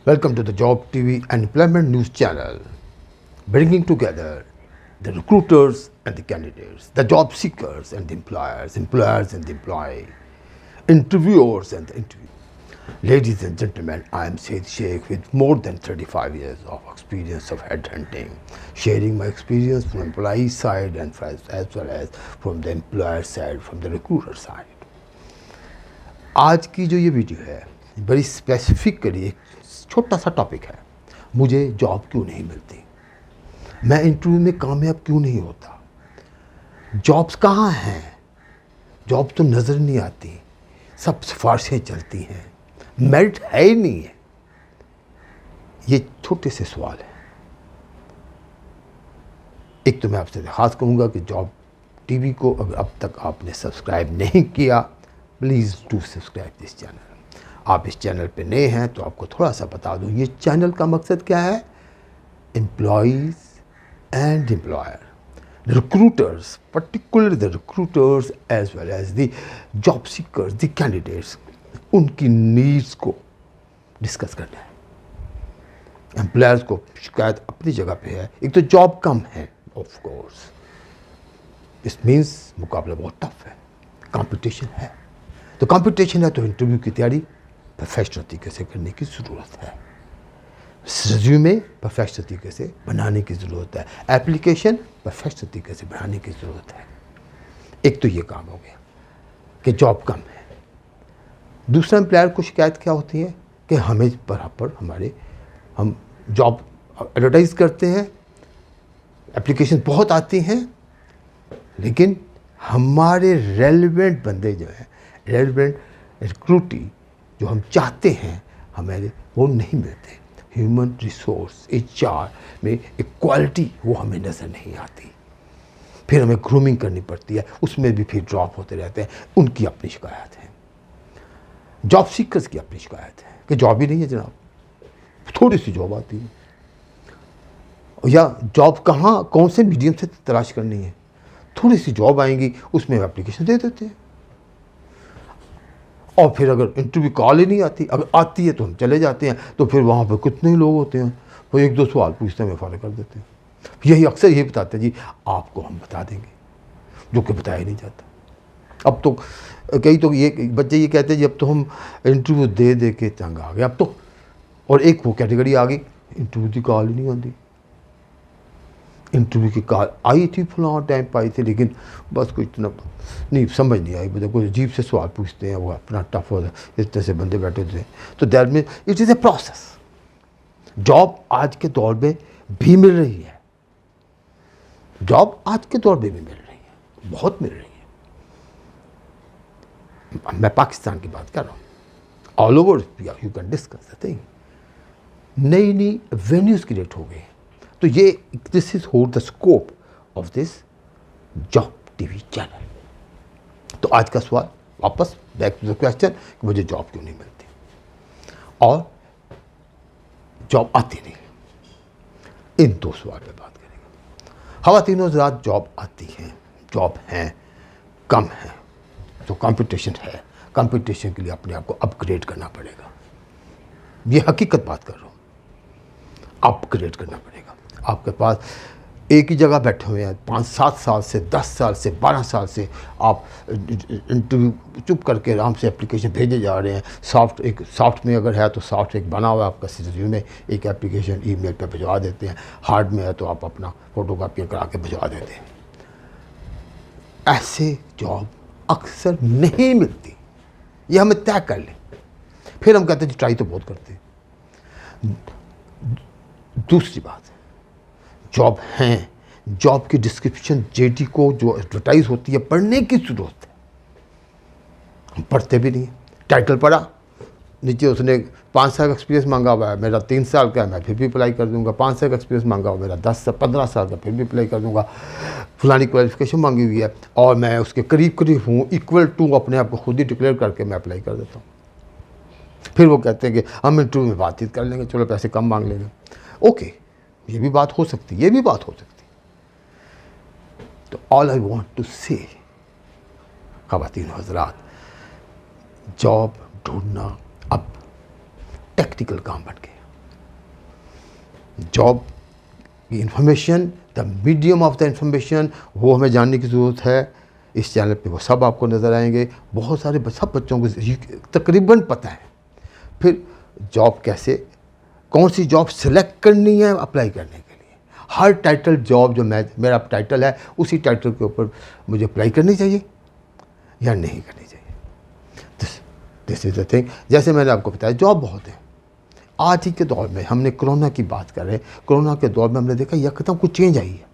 Welcome to the Job TV and Employment News channel, bringing together the recruiters and the candidates, the job seekers and the employers, employers and the employee, interviewers and the interviewee. Ladies and gentlemen, I am Said Sheikh with more than 35 years of experience of headhunting, sharing my experience from employee side and as well as from the employer side, from the recruiter side. आज की जो ये video है बड़ी specifically एक छोटा सा topic है, मुझे जॉब क्यों नहीं मिलती, मैं इंटरव्यू में कामयाब क्यों नहीं होता, जॉब्स कहाँ हैं, जॉब तो नज़र नहीं आती, सब सिफारिशें चलती हैं, मेरिट है ही नहीं है। ये छोटे से सवाल है। एक तो मैं आपसे खास कहूँगा कि जॉब टीवी को अगर अब तक आपने सब्सक्राइब नहीं किया, please do subscribe this channel. आप इस चैनल पे नए हैं तो आपको थोड़ा सा बता दूं, ये चैनल का मकसद क्या है? Employees and employer, recruiters, particular the recruiters as well as the job seekers, the candidates, उनकी नीड्स को डिस्कस करना है। एम्प्लॉयर्स को शिकायत अपनी जगह पे है, एक तो जॉब कम है, ऑफ कोर्स इस मीन्स मुकाबला बहुत टफ है, कंपटीशन है। तो कंपटीशन है तो इंटरव्यू की तैयारी प्रोफेशनल तरीके से करने की ज़रूरत है, रिज्यूमे प्रोफेशनल तरीके से बनाने की ज़रूरत है, एप्लीकेशन प्रोफेशनल तरीके से बनाने की ज़रूरत है। एक तो ये काम हो गया कि जॉब कम है। दूसरा एम्प्लॉयर को शिकायत क्या होती है कि हमें बराबर हम जॉब एडवर्टाइज करते हैं, एप्लीकेशन बहुत आती हैं, लेकिन हमारे रेलेवेंट बंदे जो हैं, रेलेवेंट रिक्रूटी जो हम चाहते हैं हमारे, वो नहीं मिलते। ह्यूमन रिसोर्स HR में एक क्वालिटी वो हमें नज़र नहीं आती, फिर हमें ग्रूमिंग करनी पड़ती है, उसमें भी फिर ड्रॉप होते रहते हैं। उनकी अपनी शिकायत है, जॉब सीकर्स की अपनी शिकायत है कि जॉब ही नहीं है जनाब, थोड़ी सी जॉब आती है, या जॉब कहाँ कौन से मीडियम से तलाश करनी है, थोड़ी सी जॉब आएंगी उसमें एप्लीकेशन दे देते हैं, और फिर अगर इंटरव्यू कॉल ही नहीं आती, अगर आती है तो हम चले जाते हैं, तो फिर वहाँ पर कितने ही लोग होते हैं, वो एक दो सवाल पूछते हैं, हमें फॉलो कर देते हैं। यही अक्सर यही बताते हैं, जी आपको हम बता देंगे, जो कि बताया नहीं जाता। अब तो कई तो ये बच्चे ये कहते हैं जी अब तो हम इंटरव्यू दे दे के तंग आ गए अब तो, और एक वो कैटेगरी आ गई इंटरव्यू की कॉल ही नहीं आती। इंटरव्यू की कॉल आई थी फलां टाइम पर आई थी, लेकिन बस कोई इतना नहीं समझ नहीं आई, मतलब कोई अजीब से सवाल पूछते हैं, वो अपना टफ हो, इस तरह से बंदे बैठे होते हैं। तो that mean it is a process. Job आज के दौर में भी मिल रही है, जॉब आज के दौर में भी मिल रही है, बहुत मिल रही है। मैं पाकिस्तान की बात कर रहा हूँ, all over you can discuss the thing. नई नई वेन्यूज़ क्रिएट हो गए, तो ये this is hold the scope of this job TV channel. तो आज का सवाल वापस बैक टू द क्वेश्चन कि मुझे जॉब क्यों नहीं मिलती और जॉब आती नहीं, इन दो सवाल पे बात करेंगे। ख़वातीन हज़रात, जॉब आती हैं, जॉब हैं, कम है, तो कंपटीशन है, कंपटीशन के लिए अपने आप को अपग्रेड करना पड़ेगा। ये हकीकत बात कर रहा हूँ, अपग्रेड करना पड़ेगा। आपके पास एक ही जगह बैठे हुए हैं 5-7 साल से, 10 साल से, 12 साल से आप इंटरव्यू चुप करके आराम से एप्लीकेशन भेजे जा रहे हैं। सॉफ्ट में अगर है तो सॉफ्ट एक बना हुआ है आपका रिज्यूमे में, एक एप्लीकेशन ईमेल पे भिजवा देते हैं, हार्ड में है तो आप अपना फोटोकॉपी करा के भिजवा देते हैं। ऐसे जॉब अक्सर नहीं मिलती, ये हमें तय कर लें, फिर हम कहते हैं ट्राई तो बहुत करते हैं। दूसरी बात है, जॉब हैं, जॉब की डिस्क्रिप्शन JD को जो एडवर्टाइज होती है पढ़ने की ज़रूरत है, हम पढ़ते भी नहीं। टाइटल पढ़ा, नीचे उसने 5 साल का एक्सपीरियंस मांगा हुआ है, मेरा 3 साल का है, मैं फिर भी अप्लाई कर दूंगा। 5 साल का एक्सपीरियंस मांगा हुआ, मेरा 10 से 15 साल का, फिर भी अप्लाई कर दूंगा। फलानी क्वालिफिकेशन मांगी हुई है और मैं उसके करीब करीब हूँ, इक्वल टू अपने आप को खुद ही डिक्लेयर करके मैं अप्लाई कर देता हूँ। फिर वो कहते हैं कि हम इंटरव्यू में बातचीत कर लेंगे, चलो पैसे कम मांग लेंगे। ओके, ये भी बात हो सकती है, ये भी बात हो सकती है। तो ऑल आई वॉन्ट टू से, ख़वातीन हज़रात, जॉब ढूंढना अब टेक्निकल काम बन गया। जॉब की information, the medium of the information, वो हमें जानने की ज़रूरत है। इस चैनल पे वो सब आपको नज़र आएंगे। बहुत सारे सब बच्चों को तकरीबन पता है। फिर जॉब कैसे, कौन सी जॉब सेलेक्ट करनी है अप्लाई करने के लिए। हर टाइटल जॉब जो मेरा टाइटल है उसी टाइटल के ऊपर मुझे अप्लाई करनी चाहिए या नहीं करनी चाहिए। This is the thing. जैसे मैंने आपको बताया जॉब बहुत है। आज ही के दौर में हमने कोरोना की बात कर रहे हैं, कोरोना के दौर में हमने देखा यकदम कुछ चेंज आई है।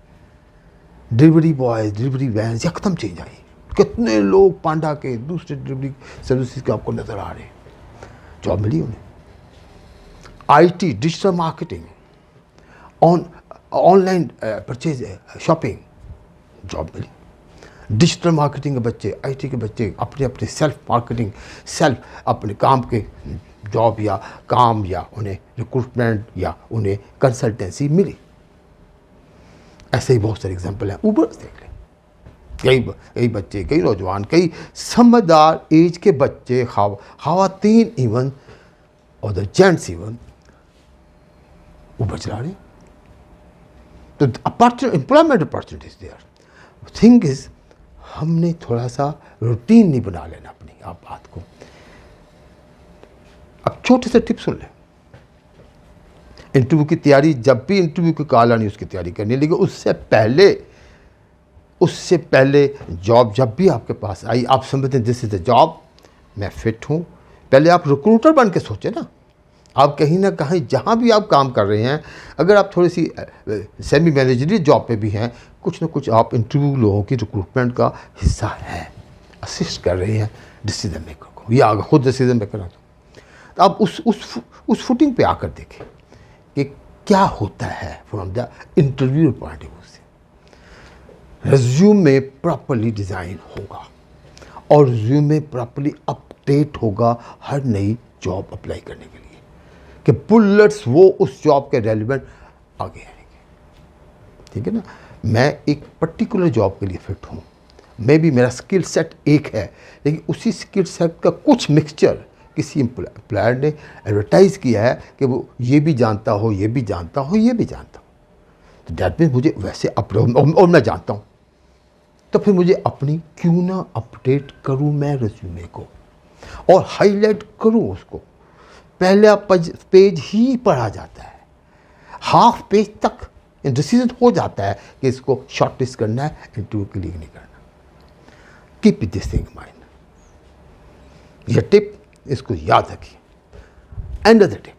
डिलीवरी बॉयज़, डिलीवरी वैन यकदम चेंज आई। कितने लोग पांडा के दूसरे डिलीवरी सर्विसेज के आपको नज़र आ रहे हैं, जॉब मिली उन्हें। IT, digital marketing, online purchase, shopping, job मिली। डिजिटल मार्केटिंग के बच्चे, आईटी के बच्चे अपने अपने सेल्फ मार्केटिंग, सेल्फ अपने काम के जॉब या काम, या उन्हें रिक्रूटमेंट या उन्हें कंसल्टेंसी मिली। ऐसे ही बहुत सारे एग्जाम्पल हैं। ऊबर देख लें, कई बच्चे, कई नौजवान, कई समझदार एज के बच्चे, खवातीन इवन और द जेंट्स इवन ऊबर चला रहे हैं। तो employment opportunities there. Thing is हमने थोड़ा सा रूटीन नहीं बना लेना अपनी आप बात को। अब छोटे से टिप्स सुन लें। इंटरव्यू की तैयारी, जब भी इंटरव्यू की कॉल आनी उसकी तैयारी करनी है, लेकिन उससे पहले जॉब जब भी आपके पास आई, आप समझते हैं दिस इज़ द जॉब, मैं फिट हूँ। पहले आप रिक्रूटर बन के सोचें ना। आप कहीं ना कहीं जहाँ भी आप काम कर रहे हैं, अगर आप थोड़ी सी सेमी मैनेजरियल जॉब पे भी हैं, कुछ ना कुछ आप इंटरव्यू लोगों की रिक्रूटमेंट का हिस्सा है, असिस्ट कर रहे हैं डिसीजन मेकर को, या अगर खुद डिसीजन मेकर हो तो आप उस फुटिंग पे आकर देखें कि क्या होता है from the interview point of view से। रिज्यूम में प्रॉपरली डिज़ाइन होगा और रिज्यूम में प्रॉपरली अपडेट होगा हर नई जॉब अप्लाई करने के लिए, कि बुलेट्स वो उस जॉब के रेलिवेंट आगे आएंगे। ठीक है ना। मैं एक पर्टिकुलर जॉब के लिए फिट हूँ, मे बी मेरा स्किल सेट एक है, लेकिन उसी स्किल सेट का कुछ मिक्सचर किसी एम्प्लॉयर ने एडवर्टाइज़ किया है कि वो ये भी जानता हो, ये भी जानता हो, ये भी जानता हो, तो डैट मीन्स मुझे वैसे और मैं जानता हूँ, तो फिर मुझे अपनी क्यों ना अपडेट करूँ मैं रिज्यूमे को और हाईलाइट करूँ उसको। पहला पेज ही पढ़ा जाता है, हाफ पेज तक डिसीजन हो जाता है कि इसको शॉर्टलिस्ट करना है, इंटरव्यू के लिए नहीं करना। Keep this thing in mind. यह टिप इसको याद रखिए। अनदर टिप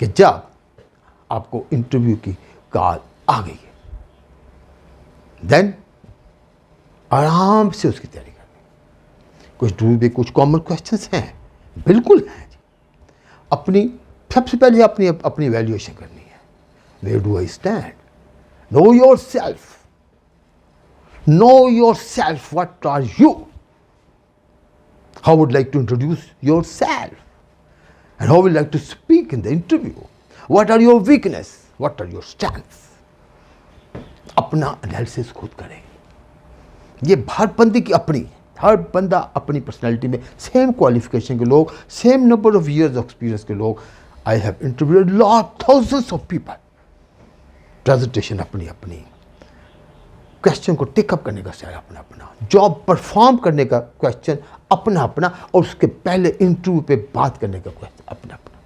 कि जब आपको इंटरव्यू की कॉल आ गई है, देन आराम से उसकी तैयारी करनी। कुछ इंटरव्यू में कुछ कॉमन क्वेश्चंस हैं, बिल्कुल हैं जी। अपनी सबसे पहले अपनी वैल्यूएशन करनी है। Where do I stand? Know yourself, know yourself, what are you? How would like to introduce yourself? And how would like to speak in the interview? What are your weakness? What are your strengths? अपना analysis खुद करें। ये हर बंदे की अपनी, हर बंदा अपनी personality में सेम क्वालिफिकेशन के लोग, same number of years of experience के लोग। I have interviewed lot thousands of people. Presentation अपनी अपनी, क्वेश्चन को टेकअप करने का स्टाइल अपना अपना, जॉब परफॉर्म करने का क्वेश्चन अपना अपना, और उसके पहले इंटरव्यू पे बात करने का क्वेश्चन अपना अपना।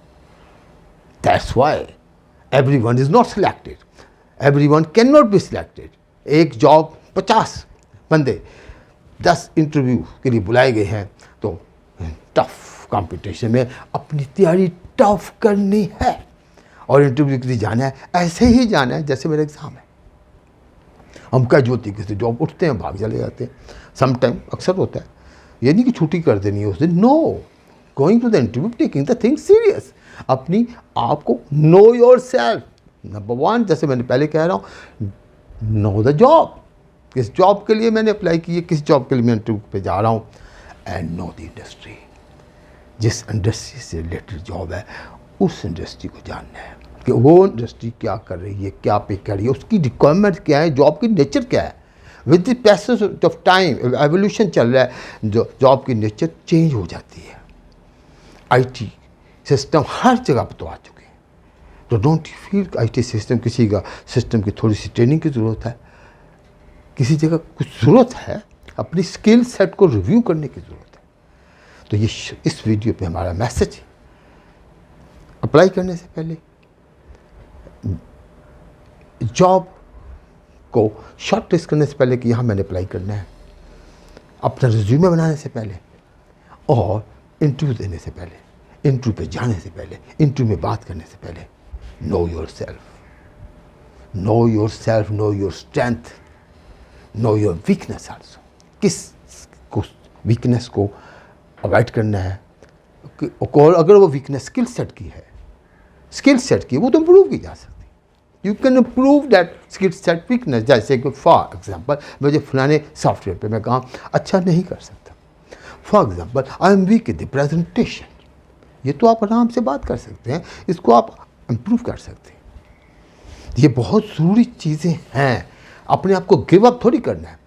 That's why everyone is not selected, everyone can not be selected. एक जॉब 50 बंदे 10 इंटरव्यू के लिए बुलाए गए हैं, तो टफ कंपटीशन में अपनी तैयारी टफ करनी है और इंटरव्यू के लिए जाना है, ऐसे ही जाना है जैसे मेरा एग्ज़ाम है। हम क्या जो तरीके से जॉब उठते हैं भाग चले जाते हैं, समटाइम अक्सर होता है, ये नहीं कि छुट्टी कर देनी है उस दिन। No, going to the interview, taking the thing serious. अपनी आप को नो योर सेल्फ, नंबर 1, जैसे मैंने पहले कह रहा हूँ, नो द जॉब। किस जॉब के लिए मैंने अप्लाई की है, किस जॉब के लिए मैं इंटरव्यू पे जा रहा हूँ, एंड नो द इंडस्ट्री। जिस इंडस्ट्री से रिलेटेड जॉब है उस इंडस्ट्री को जानना है कि वो इंडस्ट्री क्या कर रही है, क्या पे कर रही है, उसकी रिक्वायरमेंट क्या है, जॉब की नेचर क्या है। With the passage of time evolution चल रहा है, जो जॉब की नेचर चेंज हो जाती है। आईटी सिस्टम हर जगह पर तो आ चुके हैं, तो don't you feel IT system किसी का सिस्टम की थोड़ी सी ट्रेनिंग की ज़रूरत है, किसी जगह कुछ ज़रूरत है, अपनी स्किल सेट को रिव्यू करने की ज़रूरत है। तो ये इस वीडियो पे हमारा मैसेज है, अप्लाई करने से पहले जॉब को शॉर्ट लिस्ट करने से पहले कि यहाँ मैंने अप्लाई करना है, अपना रिज्यूमे बनाने से पहले और इंटरव्यू देने से पहले, इंटरव्यू पे जाने से पहले, इंटरव्यू में बात करने से पहले, no yourself, know your strength, know your weakness also. किस को वीकनेस को अवॉइड करना है, और अगर वो वीकनेस स्किल सेट की है, वो तो इम्प्रूव की जा सकती है। You can improve that skill set weakness. जैसे कि फॉर एग्जाम्पल मुझे फलाने सॉफ्टवेयर पे मैं काम अच्छा नहीं कर सकता, for example I am weak in the presentation, ये तो आप आराम से बात कर सकते हैं, इसको आप इम्प्रूव कर सकते हैं। ये बहुत ज़रूरी चीज़ें हैं। अपने आप को गिव अप थोड़ी करना है,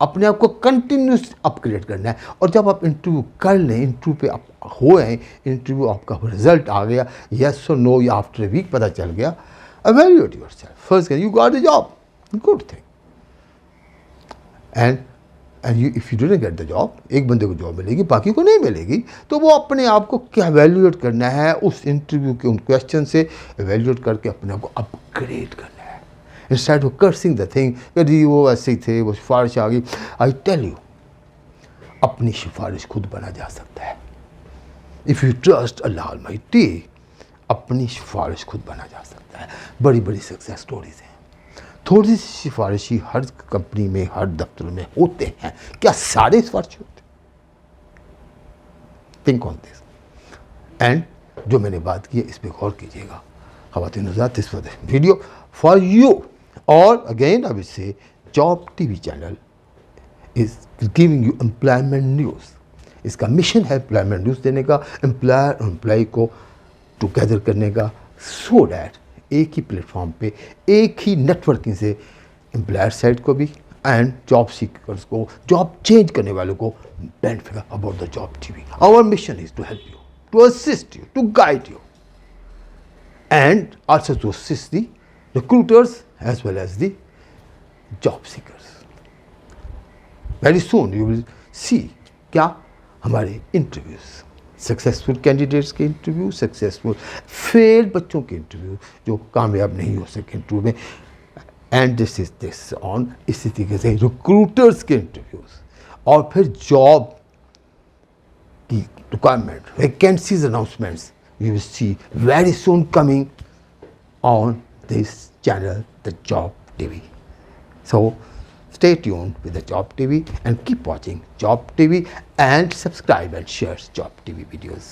अपने आप को कंटिन्यूस अपग्रेड करना है। और जब आप इंटरव्यू कर लें, इंटरव्यू पे आप हो हैं, इंटरव्यू आपका रिजल्ट आ गया, यस और नो या आफ्टर ए वीक पता चल गया, evaluate yourself. First, you got a job, good thing. And if you didn't get the job, एक बंदे को जॉब मिलेगी, बाकी को नहीं मिलेगी, तो वो अपने आप को क्या एवेल्यूएट करना है, उस इंटरव्यू के उन क्वेश्चन से एवेल्यूएट करके अपने आप को अपग्रेड करना है। Instead of cursing the thing, यदि वो ऐसे ही थे, वो सिफारिश आ गई, आई टेल यू, अपनी सिफारिश खुद बना जा सकता है। If you trust Allah Almighty, अपनी सिफारिश खुद बना जा सकता है। बड़ी बड़ी सक्सेस स्टोरीज हैं। थोड़ी सी सिफारिशी हर कंपनी में, हर दफ्तर में होते हैं। क्या सारे सिफारिशी होते? Think on this. एंड जो मैंने बात की है इस पर गौर कीजिएगा। ख़वातीन हज़रात, this was the video for you. और again I will say, job TV channel is giving you employment news. इसका मिशन है एम्प्लॉयमेंट न्यूज़ देने का, एम्प्लॉयर और एम्प्लॉय को टुगेदर करने का, सो डैट एक ही प्लेटफॉर्म पे, एक ही नेटवर्किंग से एम्प्लॉयर साइड को भी एंड जॉब सीकर्स को, जॉब चेंज करने वालों को benefit about the job TV. Our mission is to help you, to assist you, to guide you and also to assist the recruiters as well as the job seekers. Very soon you will see क्या हमारे interviews, successful candidates के interview, successful fail बच्चों के interview जो कामयाब नहीं हो सके इंटरव्यू में, एंड दिस ऑन इसी तरीके से रिक्रूटर्स के इंटरव्यूज़, और फिर जॉब की requirement, vacancies announcements you will C very soon coming on this channel, the job TV. So stay tuned with the Job TV and keep watching Job TV and subscribe and share Job TV videos.